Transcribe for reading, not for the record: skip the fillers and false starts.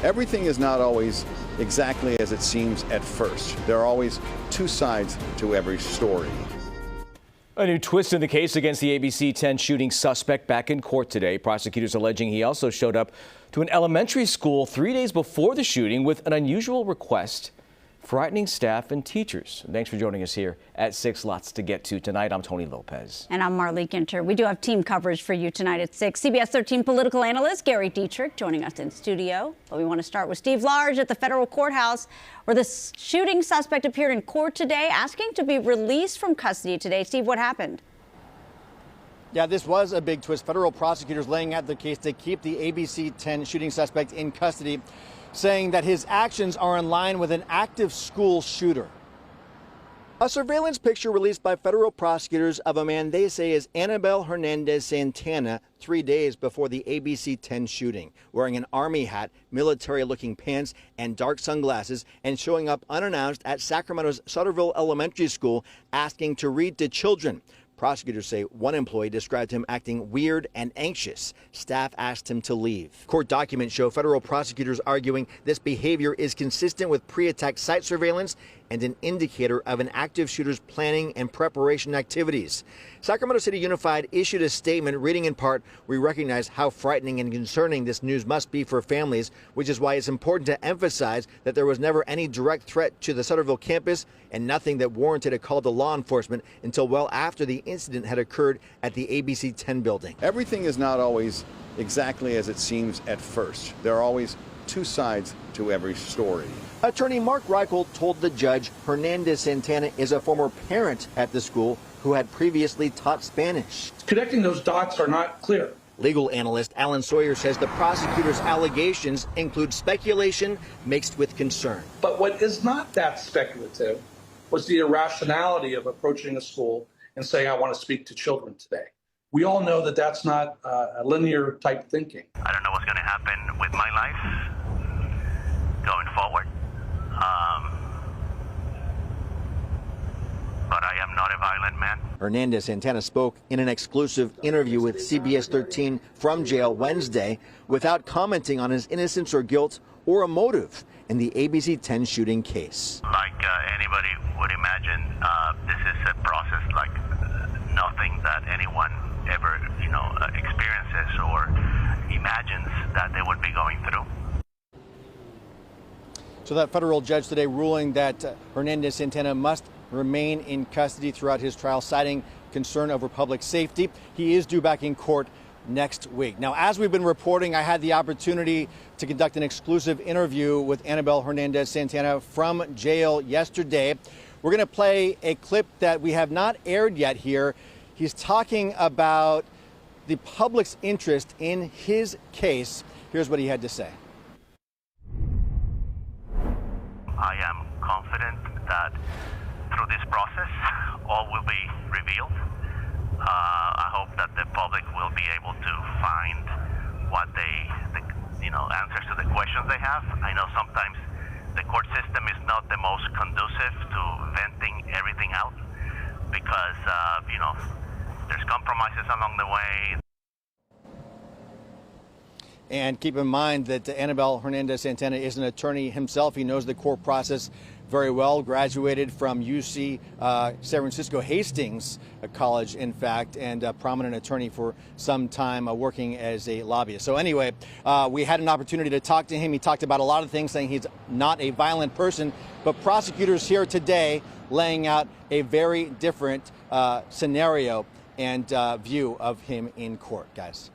Everything is not always exactly as it seems at first. There are always two sides to every story. A new twist in the case against the ABC10 shooting suspect back in court today. Prosecutors alleging he also showed up to an elementary school 3 days before the shooting with an unusual request, frightening staff and teachers. Thanks for joining us here at 6. Lots to get to tonight. I'm Tony Lopez. And I'm Marlee Ginter. We do have team coverage for you tonight at 6. CBS 13 political analyst Gary Dietrich joining us in studio. But we want to start with Steve Large at the federal courthouse, where the shooting suspect appeared in court today, asking to be released from custody today. Steve, what happened? Yeah, this was a big twist. Federal prosecutors laying out the case to keep the ABC10 shooting suspect in custody, saying that his actions are in line with an active school shooter. A surveillance picture released by federal prosecutors of a man they say is Anibal Hernandez Santana 3 days before the ABC10 shooting, wearing an army hat, military-looking pants, and dark sunglasses, and showing up unannounced at Sacramento's Sutterville Elementary School asking to read to children. Prosecutors say one employee described him acting weird and anxious. Staff asked him to leave. Court documents show federal prosecutors arguing this behavior is consistent with pre-attack site surveillance and an indicator of an active shooter's planning and preparation activities. Sacramento City Unified issued a statement reading in part, "We recognize how frightening and concerning this news must be for families, which is why it's important to emphasize that there was never any direct threat to the Sutterville campus and nothing that warranted a call to law enforcement until well after the incident had occurred at the ABC10 building." Everything is not always exactly as it seems at first. There are always two sides to every story. Attorney Mark Reichel told the judge Hernandez Santana is a former parent at the school who had previously taught Spanish. Connecting those dots are not clear. Legal analyst Alan Sawyer says the prosecutor's allegations include speculation mixed with concern. But what is not that speculative was the irrationality of approaching a school and saying, I want to speak to children today. We all know that that's not a linear type thinking. I don't know what's going to happen with my life going forward. But I am not a violent man. Hernandez Santana spoke in an exclusive interview with CBS 13 from jail Wednesday without commenting on his innocence or guilt or a motive in the ABC10 shooting case. Like anybody would imagine, this is a process like nothing that anyone ever, experiences or imagines that they would be going through. So that federal judge today ruling that Hernandez Santana must remain in custody throughout his trial, citing concern over public safety. He is due back in court next week. Now, as we've been reporting, I had the opportunity to conduct an exclusive interview with Anibal Hernandez Santana from jail yesterday. We're going to play a clip that we have not aired yet here. He's talking about the public's interest in his case. Here's what he had to say. I am confident that through this process, all will be revealed. I hope that the public will be able to find what answers to the questions they have. I know sometimes the court system is not the most conducive to venting everything out because, there's compromises along the way. And keep in mind that Anibal Hernandez Santana is an attorney himself. He knows the court process very well, graduated from UC San Francisco Hastings College, in fact, and a prominent attorney for some time working as a lobbyist. So anyway, we had an opportunity to talk to him. He talked about a lot of things, saying he's not a violent person, but prosecutors here today laying out a very different scenario and view of him in court, guys.